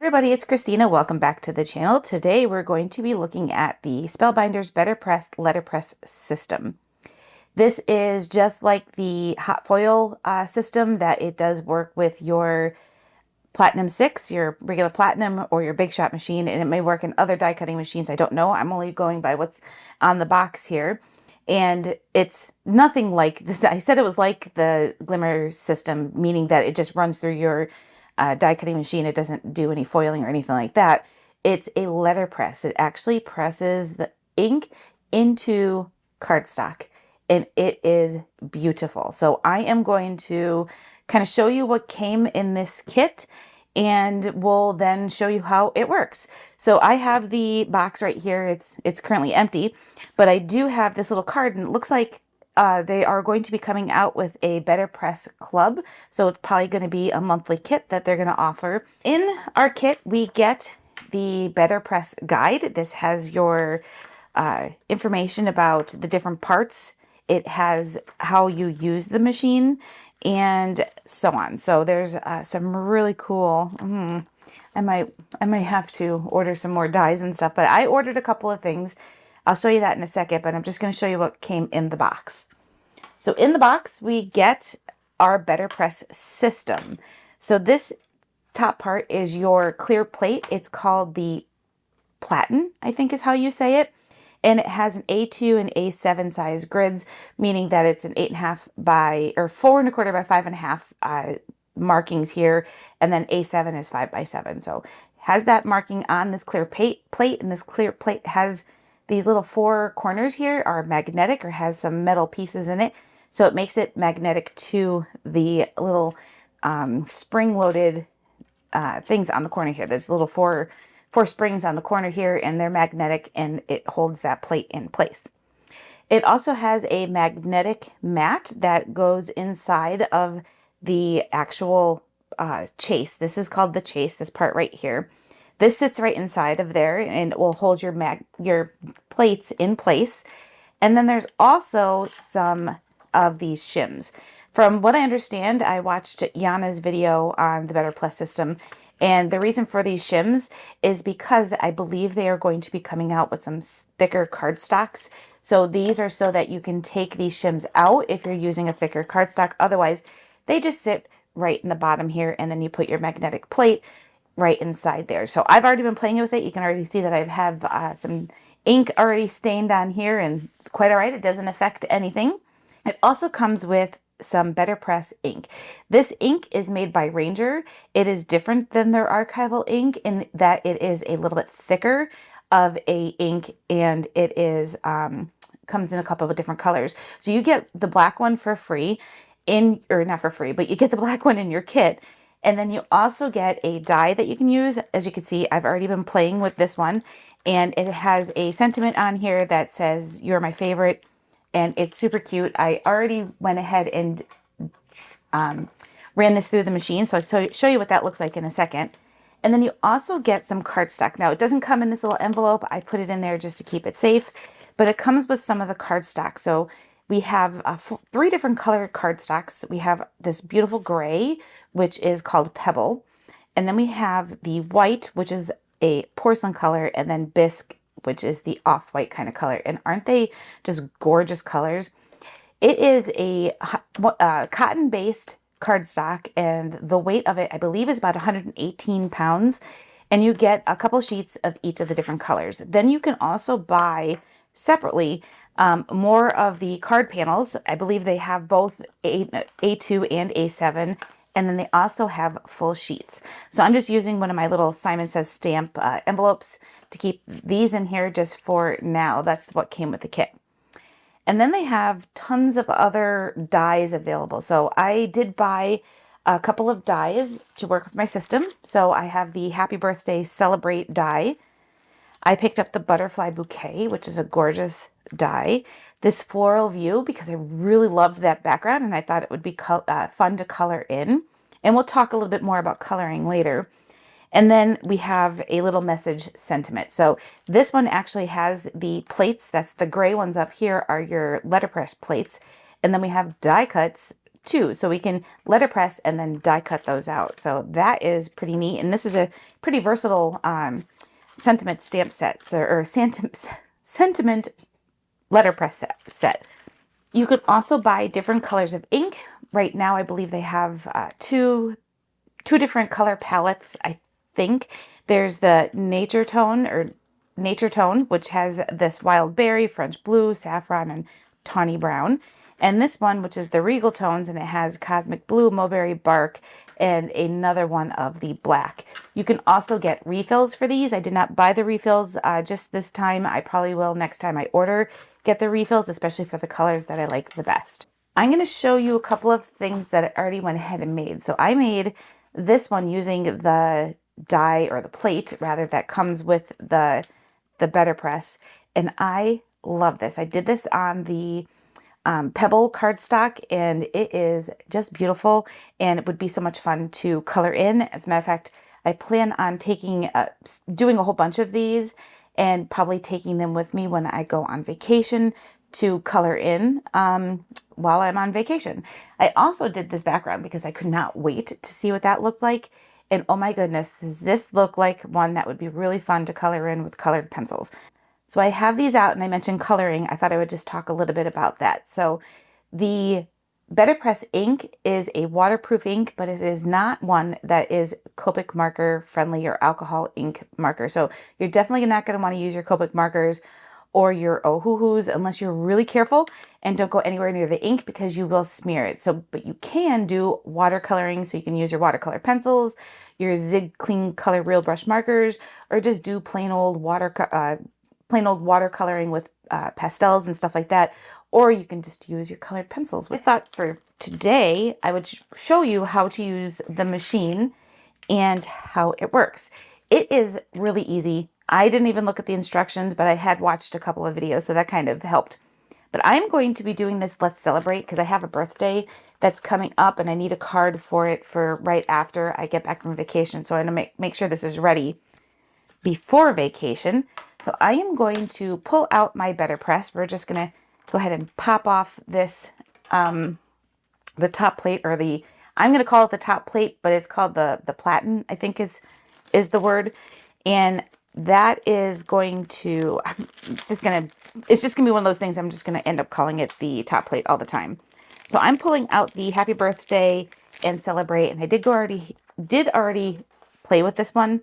Everybody, it's Christina. Welcome back to the channel. Today we're going to be looking at the Spellbinders BetterPress Letterpress system. This is just like the hot foil system, that it does work with your Platinum 6, your regular Platinum, or your Big Shot machine, and it may work in other die cutting machines. I don't know. I'm only going by what's on the box here. And it's nothing like this. I said it was like the Glimmer system, meaning that it just runs through your die cutting machine. It doesn't do any foiling or anything like that. It's a letterpress. It actually presses the ink into cardstock, and it is beautiful. So I am going to kind of show you what came in this kit, and we'll then show you how it works. So I have the box right here. It's currently empty, but I do have this little card, and it looks like they are going to be coming out with a BetterPress Club. So it's probably going to be a monthly kit that they're going to offer. In our kit, we get the BetterPress guide. This has your information about the different parts. It has how you use the machine and so on. So there's some really cool, I might have to order some more dies and stuff, but I ordered a couple of things. I'll show you that in a second, but I'm just going to show you what came in the box. So in the box, we get our BetterPress system. So this top part is your clear plate. It's called the Platin, I think is how you say it. And it has an A2 and A7 size grids, meaning that it's an 8.5 by, or 4.25 by 5.5 markings here. And then A7 is 5 by 7. So it has that marking on this clear plate, and this clear plate has these little four corners here are magnetic, or has some metal pieces in it. So it makes it magnetic to the little spring-loaded things on the corner here. There's little four springs on the corner here, and they're magnetic, and it holds that plate in place. It also has a magnetic mat that goes inside of the actual chase. This is called the chase, this part right here. This sits right inside of there, and it will hold your plates in place. And then there's also some of these shims. From what I understand, I watched Yana's video on the BetterPress system, and the reason for these shims is because I believe they are going to be coming out with some thicker cardstocks. So these are so that you can take these shims out if you're using a thicker cardstock. Otherwise, they just sit right in the bottom here, and then you put your magnetic plate right inside there. So I've already been playing with it. You can already see that I have some ink already stained on here, and quite all right. It doesn't affect anything. It also comes with some BetterPress ink. This ink is made by Ranger. It is different than their archival ink in that it is a little bit thicker of a ink, and it is comes in a couple of different colors. So you get the black one for free or not for free, but you get the black one in your kit. And then you also get a die that you can use. As you can see, I've already been playing with this one, and it has a sentiment on here that says, "You're my favorite," and it's super cute. I already went ahead and ran this through the machine, so I'll show you what that looks like in a second. And then you also get some cardstock. Now, it doesn't come in this little envelope. I put it in there just to keep it safe, but it comes with some of the cardstock. So we have 3 different colored cardstocks. We have this beautiful gray, which is called Pebble. And then we have the white, which is a porcelain color, and then Bisque, which is the off-white kind of color. And aren't they just gorgeous colors? It is a cotton-based cardstock, and the weight of it, I believe, is about 118 pounds. And you get a couple sheets of each of the different colors. Then you can also buy separately more of the card panels. I believe they have both A2 and A7, and then they also have full sheets. So I'm just using one of my little Simon Says stamp envelopes to keep these in here just for now. That's what came with the kit. And then they have tons of other dies available. So I did buy a couple of dies to work with my system. So I have the Happy Birthday Celebrate die. I picked up the Butterfly Bouquet, which is a gorgeous die. This Floral View, because I really loved that background and I thought it would be fun to color in. And we'll talk a little bit more about coloring later. And then we have a little message sentiment. So this one actually has the plates. That's the gray ones up here are your letterpress plates. And then we have die cuts too. So we can letterpress and then die cut those out. So that is pretty neat. And this is a pretty versatile sentiment stamp set, or sentiment letterpress set. You could also buy different colors of ink. Right now, I believe they have two different color palettes. I think there's the Nature Tone, which has this wild berry, French blue, saffron, and tawny brown. And this one, which is the Regal tones, and it has cosmic blue, mulberry bark, and another one of the black. You can also get refills for these. I did not buy the refills just this time. I probably will next time I order, get the refills, especially for the colors that I like the best. I'm going to show you a couple of things that I already went ahead and made. So I made this one using the die, or the plate rather, that comes with the BetterPress, and I love this. I did this on the Pebble cardstock, and it is just beautiful, and it would be so much fun to color in. As a matter of fact, I plan on doing a whole bunch of these and probably taking them with me when I go on vacation to color in while I'm on vacation. I also did this background because I could not wait to see what that looked like. And oh my goodness, does this look like one that would be really fun to color in with colored pencils? So I have these out, and I mentioned coloring. I thought I would just talk a little bit about that. So the BetterPress ink is a waterproof ink, but it is not one that is Copic marker friendly or alcohol ink marker. So you're definitely not going to want to use your Copic markers or your Ohuhus unless you're really careful, and don't go anywhere near the ink because you will smear it. So, but you can do watercoloring, so you can use your watercolor pencils, your Zig Clean Color Real Brush markers, or just do plain old watercoloring with pastels and stuff like that, or you can just use your colored pencils. I thought for today I would show you how to use the machine and how it works. It is really easy. I didn't even look at the instructions, but I had watched a couple of videos, so that kind of helped. But I'm going to be doing this Let's Celebrate because I have a birthday that's coming up, and I need a card for it for right after I get back from vacation. So I'm going to make sure this is ready before vacation. So I am going to pull out my BetterPress. We're just going to go ahead and pop off this, the top plate, or I'm going to call it the top plate, but it's called the platen, I think is the word. And that is going to, it's just going to be one of those things. I'm just going to end up calling it the top plate all the time. So I'm pulling out the Happy Birthday and Celebrate. And I did already play with this one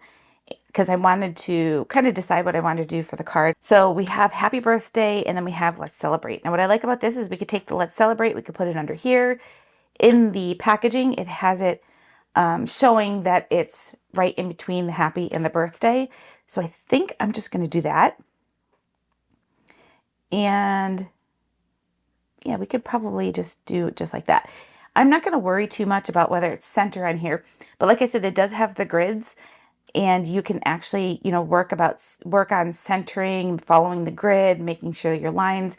because I wanted to kind of decide what I wanted to do for the card. So we have Happy Birthday, and then we have Let's Celebrate. Now what I like about this is we could take the Let's Celebrate, we could put it under here. In the packaging, it has it showing that it's right in between the happy and the birthday. So I think I'm just going to do that. And yeah, we could probably just do it just like that. I'm not going to worry too much about whether it's center on here, but like I said, it does have the grids, and you can actually, work on centering, following the grid, making sure your lines.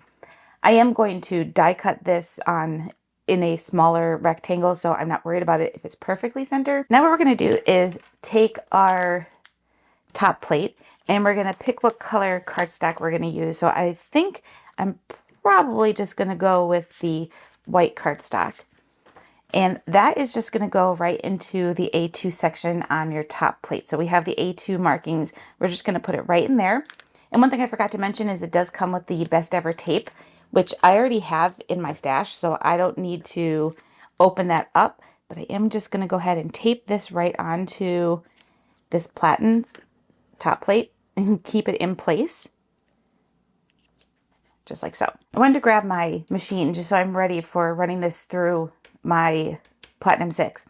I am going to die cut this in a smaller rectangle, so I'm not worried about it if it's perfectly centered. Now what we're going to do is take our top plate, and we're going to pick what color cardstock we're going to use. So I think I'm probably just going to go with the white cardstock. And that is just going to go right into the A2 section on your top plate. So we have the A2 markings. We're just going to put it right in there. And one thing I forgot to mention is it does come with the Best Ever tape, which I already have in my stash, so I don't need to open that up. But I am just going to go ahead and tape this right onto this platen top plate and keep it in place, just like so. I wanted to grab my machine just so I'm ready for running this through my Platinum 6.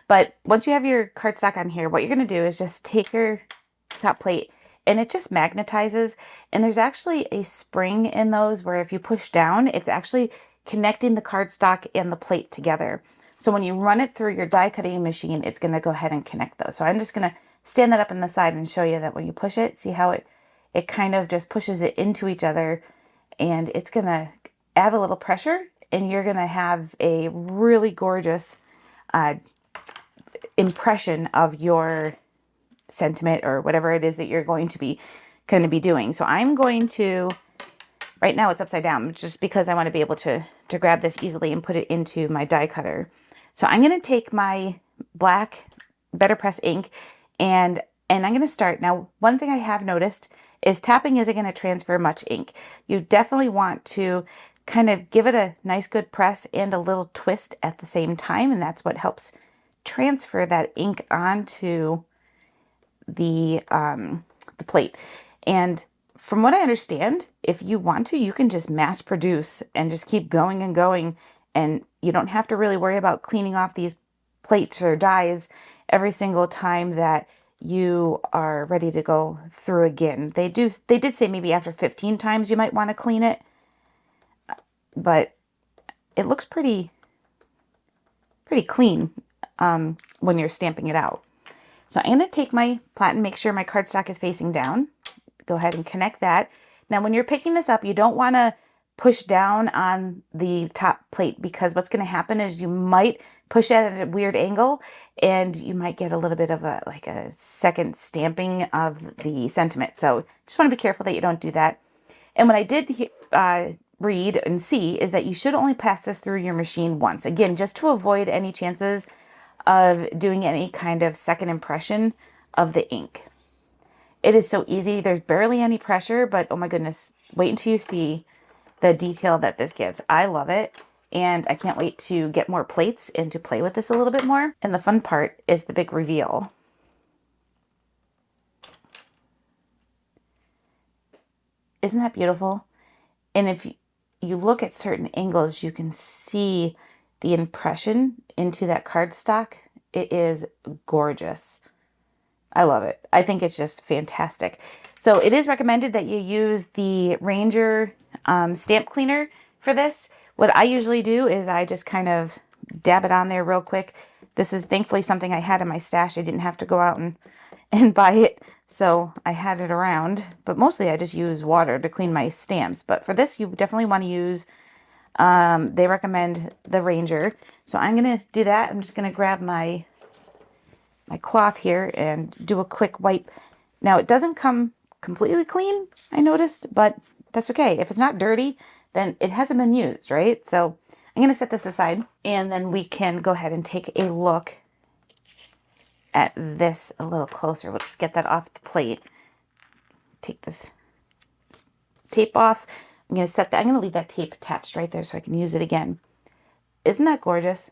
But once you have your cardstock on here, what you're going to do is just take your top plate, and it just magnetizes. And there's actually a spring in those where if you push down, it's actually connecting the cardstock and the plate together. So when you run it through your die cutting machine, it's going to go ahead and connect those. So I'm just going to stand that up on the side and show you that when you push it, see how it kind of just pushes it into each other, and it's going to add a little pressure, and you're going to have a really gorgeous impression of your sentiment or whatever it is that you're going to be doing. So I'm going to Right now it's upside down just because I want to be able to grab this easily and put it into my die cutter. So I'm going to take my black BetterPress ink and I'm going to start. Now, one thing I have noticed is tapping isn't going to transfer much ink. You definitely want to kind of give it a nice good press and a little twist at the same time, and that's what helps transfer that ink onto the plate. And from what I understand, if you want to, you can just mass produce and just keep going and going, and you don't have to really worry about cleaning off these plates or dies every single time that you are ready to go through again. They did say maybe after 15 times you might want to clean it, but it looks pretty clean when you're stamping it out. So I'm going to take my platen, make sure my cardstock is facing down. Go ahead and connect that. Now, when you're picking this up, you don't want to push down on the top plate, because what's going to happen is you might push it at a weird angle and you might get a little bit of a second stamping of the sentiment. So just want to be careful that you don't do that. And what I did read and see is that you should only pass this through your machine once. Again, just to avoid any chances of doing any kind of second impression of the ink. It is so easy. There's barely any pressure, but oh my goodness, wait until you see the detail that this gives. I love it, and I can't wait to get more plates and to play with this a little bit more. And the fun part is the big reveal. Isn't that beautiful? And if you look at certain angles, you can see the impression into that cardstock. It is gorgeous. I love it. I think it's just fantastic. So it is recommended that you use the Ranger stamp cleaner for this. What I usually do is I just kind of dab it on there real quick. This is thankfully something I had in my stash. I didn't have to go out and buy it, so I had it around. But mostly I just use water to clean my stamps. But for this, you definitely want to use, they recommend the Ranger. So I'm going to do that. I'm just going to grab my cloth here and do a quick wipe. Now, it doesn't come completely clean, I noticed, but that's okay. If it's not dirty, then it hasn't been used, right? So I'm going to set this aside, and then we can go ahead and take a look at this a little closer. We'll just get that off the plate. Take this tape off. I'm going to set that. I'm going to leave that tape attached right there so I can use it again. Isn't that gorgeous?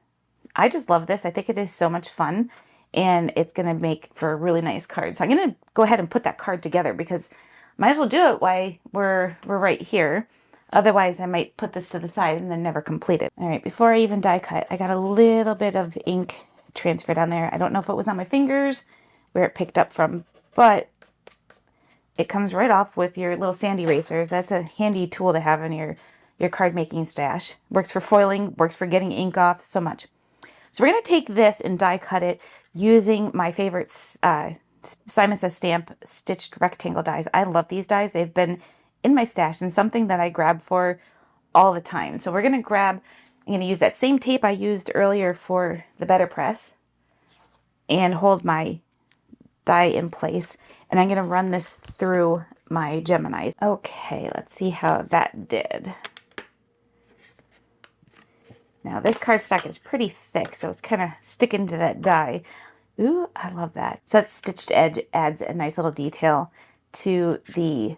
I just love this. I think it is so much fun, and it's going to make for a really nice card. So I'm going to go ahead and put that card together, because might as well do it while we're right here. Otherwise, I might put this to the side and then never complete it. All right, before I even die cut, I got a little bit of ink transferred on there. I don't know if it was on my fingers, where it picked up from, but it comes right off with your little sand erasers. That's a handy tool to have in your card making stash. Works for foiling, works for getting ink off, so much. So we're going to take this and die cut it using my favorite Simon Says Stamp stitched rectangle dies. I love these dies. They've been in my stash and something that I grab for all the time. So we're going to grab, I'm going to use that same tape I used earlier for the BetterPress and hold my die in place. And I'm going to run this through my Geminis. Okay, let's see how that did. Now this cardstock is pretty thick, so it's kind of sticking to that die. Ooh, I love that. So that stitched edge adds a nice little detail to the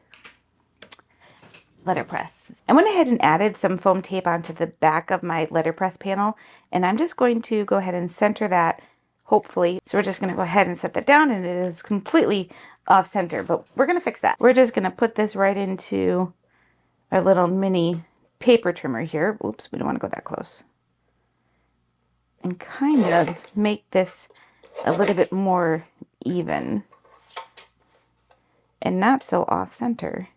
letterpress. I went ahead and added some foam tape onto the back of my letterpress panel, and I'm just going to go ahead and center that, hopefully. So we're just going to go ahead and set that down, and it is completely off center, but we're going to fix that. We're just going to put this right into our little mini paper trimmer here. Oops, we don't want to go that close. And kind of make this a little bit more even and not so off center.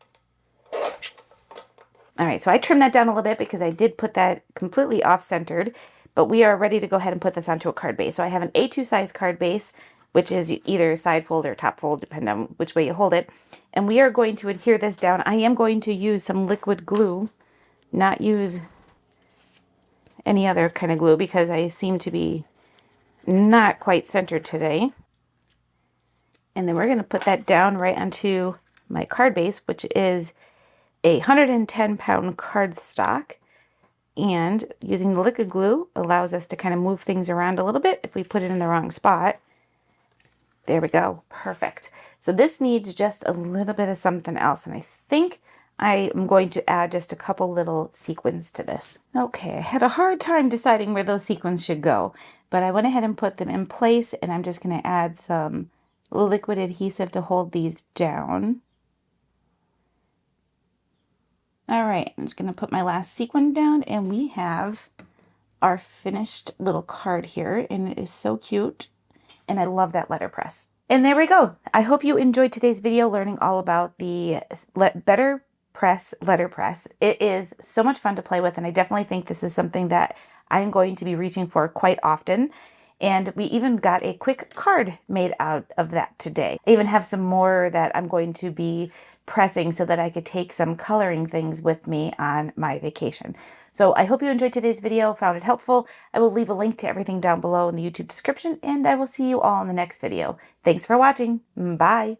All right, so I trimmed that down a little bit because I did put that completely off centered, but we are ready to go ahead and put this onto a card base. So I have an A2 size card base, which is either side fold or top fold, depending on which way you hold it. And we are going to adhere this down. I am going to use some liquid glue, not use any other kind of glue, because I seem to be not quite centered today. And then we're going to put that down right onto my card base, which is a 110-pound cardstock, and using the liquid glue allows us to kind of move things around a little bit if we put it in the wrong spot. There we go. Perfect. So this needs just a little bit of something else, and I think I am going to add just a couple little sequins to this. Okay, I had a hard time deciding where those sequins should go, but I went ahead and put them in place, and I'm just going to add some liquid adhesive to hold these down. All right, I'm just going to put my last sequin down, and we have our finished little card here, and it is so cute, and I love that letterpress. And there we go. I hope you enjoyed today's video learning all about the BetterPress Letterpress. It is so much fun to play with, and I definitely think this is something that I'm going to be reaching for quite often. And we even got a quick card made out of that today. I even have some more that I'm going to be pressing so that I could take some coloring things with me on my vacation. So I hope you enjoyed today's video, found it helpful. I will leave a link to everything down below in the YouTube description, and I will see you all in the next video. Thanks for watching. Bye.